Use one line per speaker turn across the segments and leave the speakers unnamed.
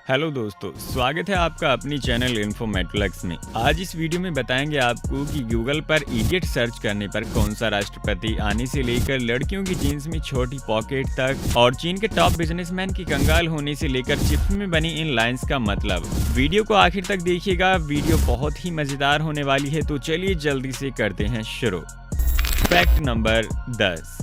Hello दोस्तों, स्वागत है आपका अपनी चैनल इन्फोमेट्रिक्स में। आज इस वीडियो में बताएंगे आपको कि गूगल पर इडियट सर्च करने पर कौन सा राष्ट्रपति आने से लेकर लड़कियों की जीन्स में छोटी पॉकेट तक और चीन के टॉप बिजनेसमैन की कंगाल होने से लेकर चिप्स में बनी इन लाइंस का मतलब। वीडियो को आखिर तक देखिएगा, वीडियो बहुत ही मजेदार होने वाली है। तो चलिए जल्दी से करते हैं शुरू। Fact number 10।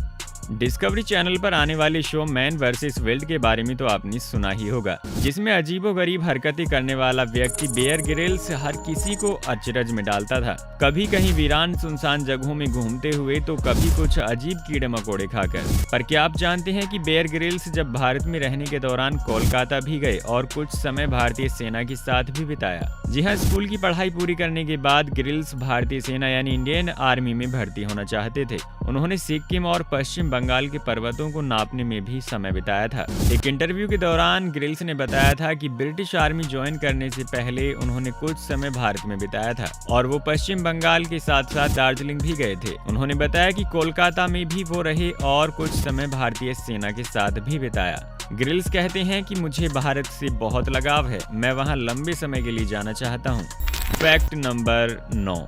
डिस्कवरी चैनल पर आने वाले शो मैन वर्सेस वाइल्ड के बारे में तो आपने सुना ही होगा, जिसमें अजीबोगरीब हरकतें करने वाला व्यक्ति बेयर ग्रिल्स हर किसी को अचरज में डालता था। कभी कहीं वीरान सुनसान जगहों में घूमते हुए तो कभी कुछ अजीब कीड़े मकोड़े खाकर। पर क्या आप जानते हैं कि बेयर ग्रिल्स जब भारत में रहने के दौरान कोलकाता भी गए और कुछ समय भारतीय सेना के साथ भी बिताया। जी हाँ, स्कूल की पढ़ाई पूरी करने के बाद ग्रिल्स भारतीय सेना यानी इंडियन आर्मी में भर्ती होना चाहते थे। उन्होंने सिक्किम और पश्चिम बंगाल के पर्वतों को नापने में भी समय बिताया था। एक इंटरव्यू के दौरान ग्रिल्स ने बताया था कि ब्रिटिश आर्मी ज्वाइन करने से पहले उन्होंने कुछ समय भारत में बिताया था और वो पश्चिम बंगाल के साथ साथ दार्जिलिंग भी गए थे। उन्होंने बताया कि कोलकाता में भी वो रहे और कुछ समय भारतीय सेना के साथ भी बिताया। ग्रिल्स कहते हैं कि मुझे भारत से बहुत लगाव है, मैं वहाँ लंबे समय के लिए जाना चाहता हूँ। Fact number 9।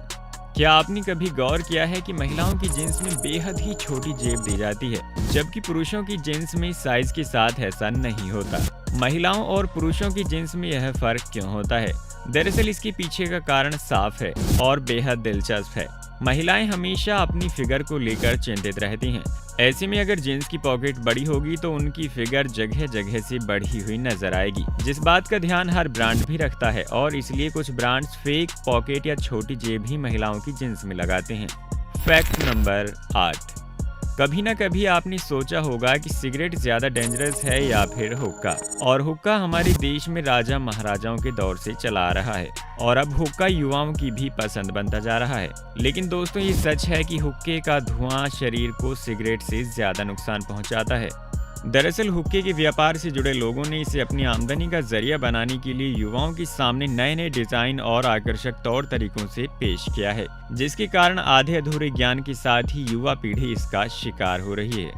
क्या आपने कभी गौर किया है कि महिलाओं की जींस में बेहद ही छोटी जेब दी जाती है, जबकि पुरुषों की जींस में साइज के साथ ऐसा नहीं होता। महिलाओं और पुरुषों की जींस में यह फर्क क्यों होता है? दरअसल इसके पीछे का कारण साफ है और बेहद दिलचस्प है। महिलाएं हमेशा अपनी फिगर को लेकर चिंतित रहती हैं। ऐसे में अगर जींस की पॉकेट बड़ी होगी तो उनकी फिगर जगह जगह से बढ़ी हुई नजर आएगी, जिस बात का ध्यान हर ब्रांड भी रखता है और इसलिए कुछ ब्रांड्स फेक पॉकेट या छोटी जेब ही महिलाओं की जींस में लगाते हैं। Fact number 8। कभी ना कभी आपने सोचा होगा कि सिगरेट ज्यादा डेंजरस है या फिर हुक्का। और हुक्का हमारे देश में राजा महाराजाओं के दौर से चला आ रहा है और अब हुक्का युवाओं की भी पसंद बनता जा रहा है। लेकिन दोस्तों, ये सच है कि हुक्के का धुआं शरीर को सिगरेट से ज्यादा नुकसान पहुंचाता है। दरअसल हुक्के के व्यापार से जुड़े लोगों ने इसे अपनी आमदनी का जरिया बनाने के लिए युवाओं के सामने नए नए डिजाइन और आकर्षक तौर तरीकों से पेश किया है, जिसके कारण आधे अधूरे ज्ञान के साथ ही युवा पीढ़ी इसका शिकार हो रही है।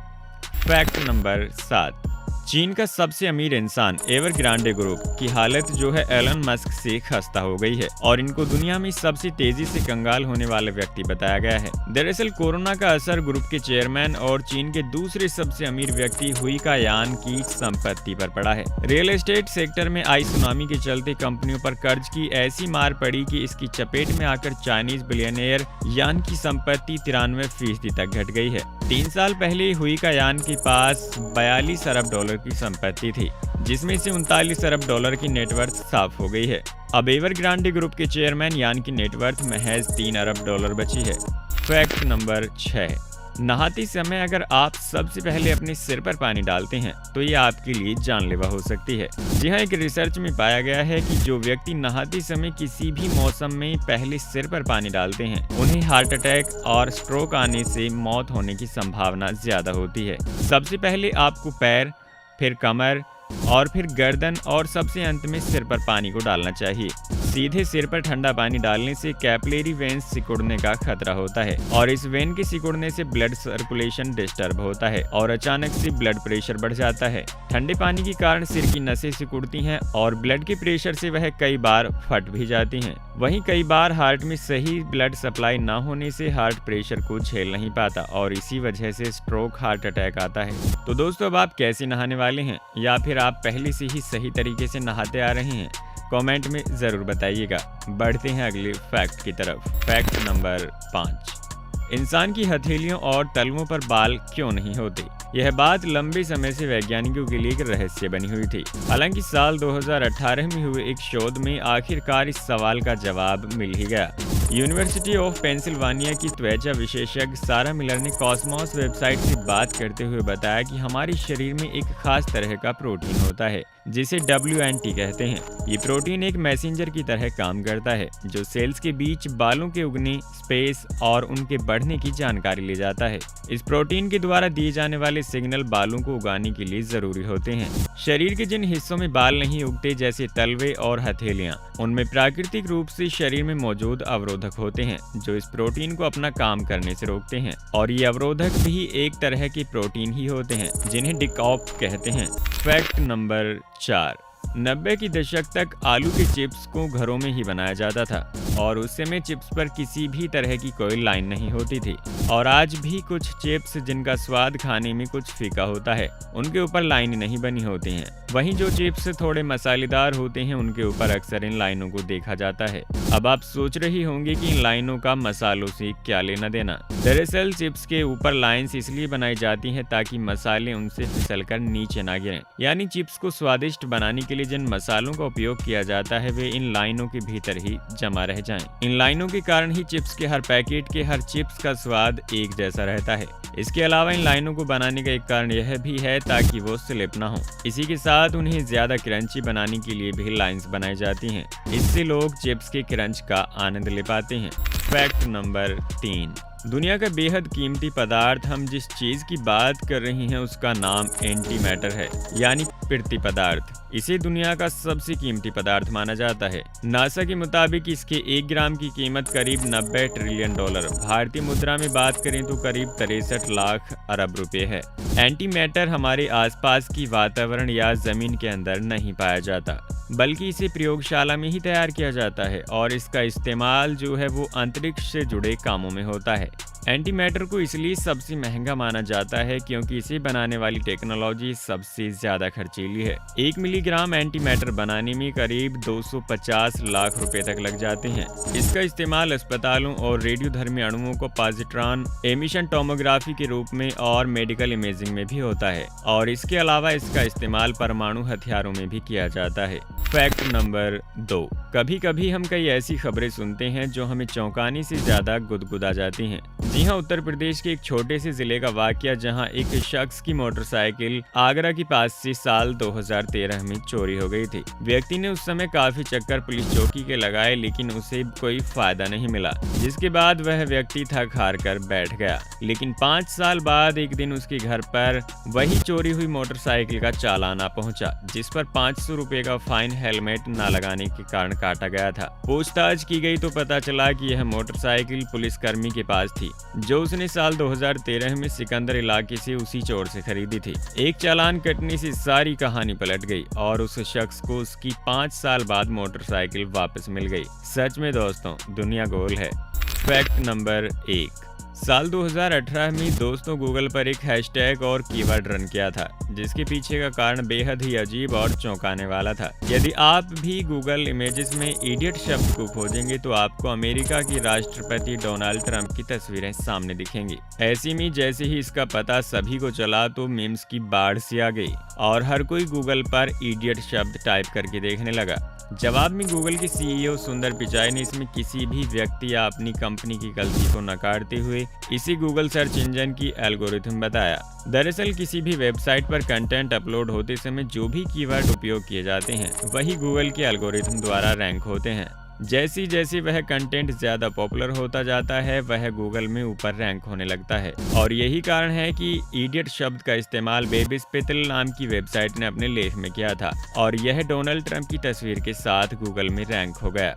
Fact number 7। चीन का सबसे अमीर इंसान एवरग्रांडे ग्रुप की हालत जो है एलन मस्क से खस्ता हो गई है और इनको दुनिया में सबसे तेजी से कंगाल होने वाला व्यक्ति बताया गया है। दरअसल कोरोना का असर ग्रुप के चेयरमैन और चीन के दूसरे सबसे अमीर व्यक्ति हुई का यान की संपत्ति पर पड़ा है। रियल एस्टेट सेक्टर में आई सुनामी के चलते कंपनियों पर कर्ज की ऐसी मार पड़ी कि इसकी चपेट में आकर चाइनीज बिलियनियर यान की संपत्ति 93% तक घट गई है। 3 साल पहले हुई का यान के पास 42 अरब डॉलर की संपत्ति थी, जिसमें से 39 अरब डॉलर की नेटवर्थ साफ हो गई है। अब एवरग्रांडे ग्रुप के चेयरमैन यान की नेटवर्थ महज 3 अरब डॉलर बची है। Fact number 6। नहाते समय अगर आप सबसे पहले अपने सिर पर पानी डालते हैं तो ये आपके लिए जानलेवा हो सकती है। जी हाँ, एक रिसर्च में पाया गया है कि जो व्यक्ति नहाते समय किसी भी मौसम में पहले सिर पर पानी डालते हैं उन्हें हार्ट अटैक और स्ट्रोक आने से मौत होने की संभावना ज्यादा होती है। सबसे पहले आपको पैर, फिर कमर और फिर गर्दन और सबसे अंत में सिर पर पानी को डालना चाहिए। सीधे सिर पर ठंडा पानी डालने से कैपिलरी वेन्स सिकुड़ने का खतरा होता है और इस वेन के सिकुड़ने से ब्लड सर्कुलेशन डिस्टर्ब होता है और अचानक से ब्लड प्रेशर बढ़ जाता है। ठंडे पानी के कारण सिर की नसें सिकुड़ती हैं और ब्लड के प्रेशर से वह कई बार फट भी जाती हैं। वहीं कई बार हार्ट में सही ब्लड सप्लाई न होने से हार्ट प्रेशर को झेल नहीं पाता और इसी वजह से स्ट्रोक, हार्ट अटैक आता है। तो दोस्तों, अब आप कैसे नहाने वाले हैं या फिर आप पहले से ही सही तरीके से नहाते आ रहे हैं? कमेंट में जरूर बताइएगा। बढ़ते हैं अगले फैक्ट की तरफ। Fact number 5। इंसान की हथेलियों और तलवों पर बाल क्यों नहीं होते? यह बात लंबे समय से वैज्ञानिकों के लिए एक रहस्य बनी हुई थी। हालांकि साल 2018 में हुए एक शोध में आखिरकार इस सवाल का जवाब मिल ही गया। यूनिवर्सिटी ऑफ पेंसिल्वानिया की त्वचा विशेषज्ञ सारा मिलर ने कॉस्मोस वेबसाइट से बात करते हुए बताया कि हमारे शरीर में एक खास तरह का प्रोटीन होता है जिसे WNT कहते हैं। ये प्रोटीन एक मैसेंजर की तरह काम करता है जो सेल्स के बीच बालों के उगने, स्पेस और उनके बढ़ने की जानकारी ले जाता है। इस प्रोटीन के द्वारा दिए जाने वाले सिग्नल बालों को उगाने के लिए जरूरी होते हैं। शरीर के जिन हिस्सों में बाल नहीं उगते जैसे तलवे और हथेलियां, उनमें प्राकृतिक रूप से शरीर में मौजूद अवरोधक होते हैं जो इस प्रोटीन को अपना काम करने से रोकते हैं और ये अवरोधक भी एक तरह के प्रोटीन ही होते हैं जिन्हें डिकॉप कहते हैं। Fact number 4। 90 की दशक तक आलू के चिप्स को घरों में ही बनाया जाता था और उस समय चिप्स पर किसी भी तरह की कोई लाइन नहीं होती थी। और आज भी कुछ चिप्स जिनका स्वाद खाने में कुछ फीका होता है, उनके ऊपर लाइन नहीं बनी होती हैं। वहीं जो चिप्स थोड़े मसालेदार होते हैं, उनके ऊपर अक्सर इन लाइनों को देखा जाता है। अब आप सोच रही होंगे कि इन लाइनों का मसालों से क्या लेना देना। दरअसल चिप्स के ऊपर लाइंस इसलिए बनाई जाती हैं ताकि मसाले उनसे फिसलकर नीचे ना गिरें। यानी चिप्स को स्वादिष्ट बनाने के लिए जिन मसालों का उपयोग किया जाता है, वे इन लाइनों के भीतर ही जमा रह जाएं। इन लाइनों के कारण ही चिप्स के हर पैकेट के हर चिप्स का स्वाद एक जैसा रहता है। इसके अलावा इन लाइनों को बनाने का एक कारण यह भी है ताकि वो स्लिप ना हो। इसी के साथ उन्हें ज्यादा क्रंची बनाने के लिए भी लाइंस बनाई जाती हैं। इससे लोग चिप्स के क्रंच का आनंद ले पाते हैं। फैक्ट नंबर 3, दुनिया का बेहद कीमती पदार्थ, हम जिस चीज की बात कर रहे हैं उसका नाम एंटी मैटर है, यानी पृथ्वी पदार्थ। इसे दुनिया का सबसे कीमती पदार्थ माना जाता है। नासा के मुताबिक इसके 1 ग्राम की कीमत करीब 90 ट्रिलियन डॉलर, भारतीय मुद्रा में बात करें तो करीब 63 लाख अरब रुपए है। एंटी मैटर हमारे आसपास की वातावरण या जमीन के अंदर नहीं पाया जाता, बल्कि इसे प्रयोगशाला में ही तैयार किया जाता है और इसका इस्तेमाल जो है वो अंतरिक्ष से जुड़े कामों में होता है। एंटी मैटर को इसलिए सबसे महंगा माना जाता है क्योंकि इसे बनाने वाली टेक्नोलॉजी सबसे ज्यादा खर्चीली है। 1 मिलीग्राम एंटी मैटर बनाने में करीब 250 लाख रुपए तक लग जाते हैं। इसका इस्तेमाल अस्पतालों और रेडियोधर्मी अणुओं को पॉजिट्रॉन एमिशन टोमोग्राफी के रूप में और मेडिकल इमेजिंग में भी होता है और इसके अलावा इसका इस्तेमाल परमाणु हथियारों में भी किया जाता है। फैक्ट नंबर 2, कभी कभी हम कई ऐसी खबरें सुनते हैं जो हमें चौंकाने से ज्यादा गुदगुदा जाती हैं। जी हाँ, उत्तर प्रदेश के एक छोटे से जिले का वाकया जहां एक शख्स की मोटरसाइकिल आगरा के पास से साल 2013 में चोरी हो गई थी। व्यक्ति ने उस समय काफी चक्कर पुलिस चौकी के लगाए, लेकिन उसे कोई फायदा नहीं मिला, जिसके बाद वह व्यक्ति थक हार कर बैठ गया। लेकिन 5 साल बाद एक दिन उसके घर पर वही चोरी हुई मोटरसाइकिल का चालान आ पहुंचा, जिस पर 500 रुपए का फाइन हेलमेट न लगाने के कारण काटा गया था। पूछताछ की गई तो पता चला कि यह मोटरसाइकिल पुलिसकर्मी के पास थी, जो उसने साल 2013 में सिकंदर इलाके से उसी चोर से खरीदी थी। एक चालान कटने से सारी कहानी पलट गई और उस शख्स को उसकी 5 साल बाद मोटरसाइकिल वापस मिल गई। सच में दोस्तों, दुनिया गोल है। फैक्ट नंबर 1, साल 2018 में दोस्तों गूगल पर एक हैशटैग और कीवर्ड रन किया था, जिसके पीछे का कारण बेहद ही अजीब और चौंकाने वाला था। यदि आप भी गूगल इमेजेस में इडियट शब्द को खोजेंगे तो आपको अमेरिका के राष्ट्रपति डोनाल्ड ट्रंप की तस्वीरें सामने दिखेंगी। ऐसे में जैसे ही इसका पता सभी को चला तो मीम्स की बाढ़ सी आ गई और हर कोई गूगल पर इडियट शब्द टाइप करके देखने लगा। जवाब में गूगल के सीईओ सुंदर पिचाई ने इसमें किसी भी व्यक्ति या अपनी कंपनी की गलती को नकारते हुए इसी गूगल सर्च इंजन की एल्गोरिथम बताया। दरअसल किसी भी वेबसाइट पर कंटेंट अपलोड होते समय जो भी कीवर्ड उपयोग किए जाते हैं, वही गूगल के एल्गोरिथम द्वारा रैंक होते हैं। जैसे जैसे वह कंटेंट ज्यादा पॉपुलर होता जाता है, वह गूगल में ऊपर रैंक होने लगता है। और यही कारण है कि इडियट शब्द का इस्तेमाल बेबी स्पिटल नाम की वेबसाइट ने अपने लेख में किया था और यह डोनाल्ड ट्रंप की तस्वीर के साथ गूगल में रैंक हो गया।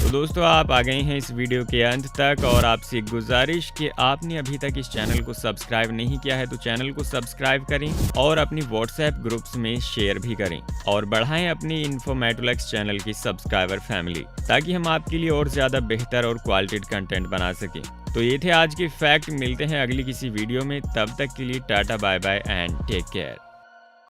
तो दोस्तों, आप आ गए हैं इस वीडियो के अंत तक और आपसे गुजारिश कि आपने अभी तक इस चैनल को सब्सक्राइब नहीं किया है तो चैनल को सब्सक्राइब करें और अपनी व्हाट्सएप ग्रुप्स में शेयर भी करें और बढ़ाएं अपनी इन्फॉर्मेटोलेक्स चैनल की सब्सक्राइबर फैमिली, ताकि हम आपके लिए और ज्यादा बेहतर और क्वालिटी कंटेंट बना सकें। तो ये थे आज के फैक्ट। मिलते हैं अगली किसी वीडियो में, तब तक के लिए tata bye bye and take care.